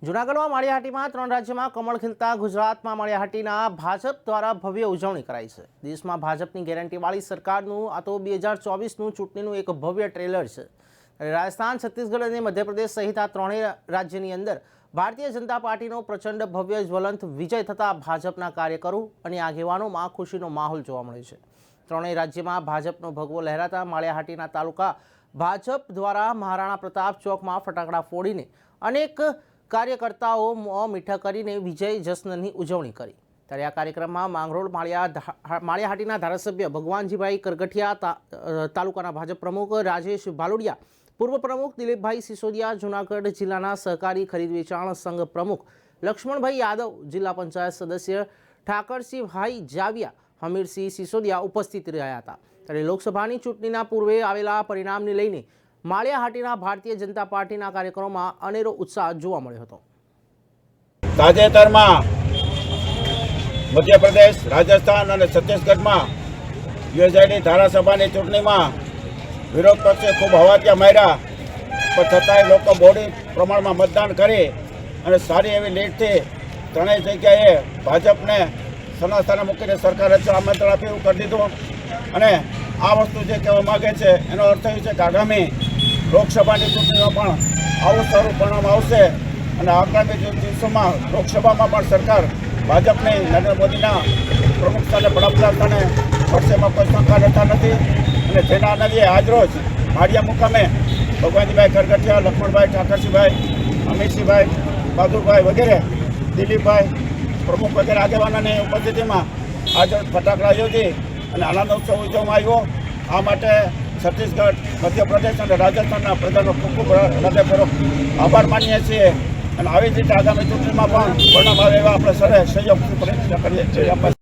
જૂનાગઢમાં માળિયાહાટીમાં 3 રાજ્યમાં કમળ ખીલતા ગુજરાતમાં માળિયાહાટીના ભાજપ દ્વારા ભવ્ય ઉજવણી કરાઈ છે। દેશમાં ભાજપની ગેરંટીવાળી સરકારનું આ તો 2024નું ચૂંટણીનું એક ભવ્ય ટ્રેલર છે। રાજસ્થાન, છત્તીસગઢ અને મધ્યપ્રદેશ સહિત આ ત્રણેય રાજ્યની અંદર ભારતીય જનતા પાર્ટીનો પ્રચંડ ભવ્ય જ્વલંત વિજય થતાં ભાજપના કાર્યકરો અને આગેવાનોમાં ખુશીનો માહોલ જોવા મળે છે। ત્રણેય રાજ્યમાં ભાજપનો ભગવો લહેરાતા માળિયાહાટીના તાલુકા ભાજપ દ્વારા મહારાણા પ્રતાપ ચોકમાં ફટાકડા ફોડીને અનેક કાર્યકર્તાઓ મોં મીઠા કરીને વિજય જશ્નની ઉજવણી કરી। ત્યારે આ કાર્યક્રમમાં માંગરોળ માળિયાહાટીના ધારાસભ્ય ભગવાનજીભાઈ કરગઠિયા, તાલુકાના ભાજપ પ્રમુખ રાજેશ ભાલોડિયા, પૂર્વ પ્રમુખ દિલીપભાઈ સિસોદિયા, જૂનાગઢ જિલ્લાના સહકારી ખરીદ વેચાણ સંઘ પ્રમુખ લક્ષ્મણભાઈ યાદવ, જિલ્લા પંચાયત સદસ્ય ઠાકરસિંહભાઈ જાવિયા, હમીરસિંહ સિસોદિયા ઉપસ્થિત રહ્યા હતા। ત્યારે લોકસભાની ચૂંટણીના પૂર્વે આવેલા પરિણામને લઈને માળિયાહાટીના ભારતીય જનતા પાર્ટીના કાર્યક્રમોમાં અનેરો ઉત્સાહ જોવા મળ્યો હતો। તાજેતરમાં મધ્યપ્રદેશ, રાજસ્થાન અને છત્તીસગઢમાં યોજાયેલી ધારાસભાની ચૂંટણીમાં વિરોધ પક્ષે ખૂબ હવાતિયા માર્યા, પણ છતાંય લોકો બહોળી પ્રમાણમાં મતદાન કરી અને સારી એવી લીડથી ત્રણેય જગ્યાએ ભાજપને સનાસ્થાને મૂકીને સરકાર રચવા આમંત્રણ આપ્યું કરી દીધું। અને આ વસ્તુ જે કહેવા માગે છે એનો અર્થ એ છે કે આગામી લોકસભાની ચૂંટણીમાં પણ આવું સારું પરિણામ આવશે અને આગામી દિવસોમાં લોકસભામાં પણ સરકાર ભાજપની નરેન્દ્ર મોદીના પ્રમુખસ્થાને વડાપ્રધાનસ્થાને વર્ષેમાં કોઈ શંકા રહેતા નથી। અને જેના નદીએ આજરોજ માળિયા મુકામે ભગવાનજીભાઈ કરગઠિયા, લક્ષ્મણભાઈ, ઠાકરસિંહભાઈ, અમીરસિંહભાઈ, બહાદુરભાઈ વગેરે, દિલીપભાઈ પ્રમુખ વગેરે આગેવાનોની ઉપસ્થિતિમાં આજે ફટાકડા યોજી અને આનંદ ઉત્સવ ઉજવવામાં આવ્યો। આ માટે છત્તીસગઢ, મધ્યપ્રદેશ અને રાજસ્થાનના પ્રજાનો ખૂબ ખૂબ હૃદયપૂર્વક આભાર માનીએ છીએ અને આવી જ રીતે આગામી ચૂંટણીમાં પણ પરિણામ આવે એવા આપણે સર્વે સહયોગથી પ્રયત્ન કરીએ છીએ।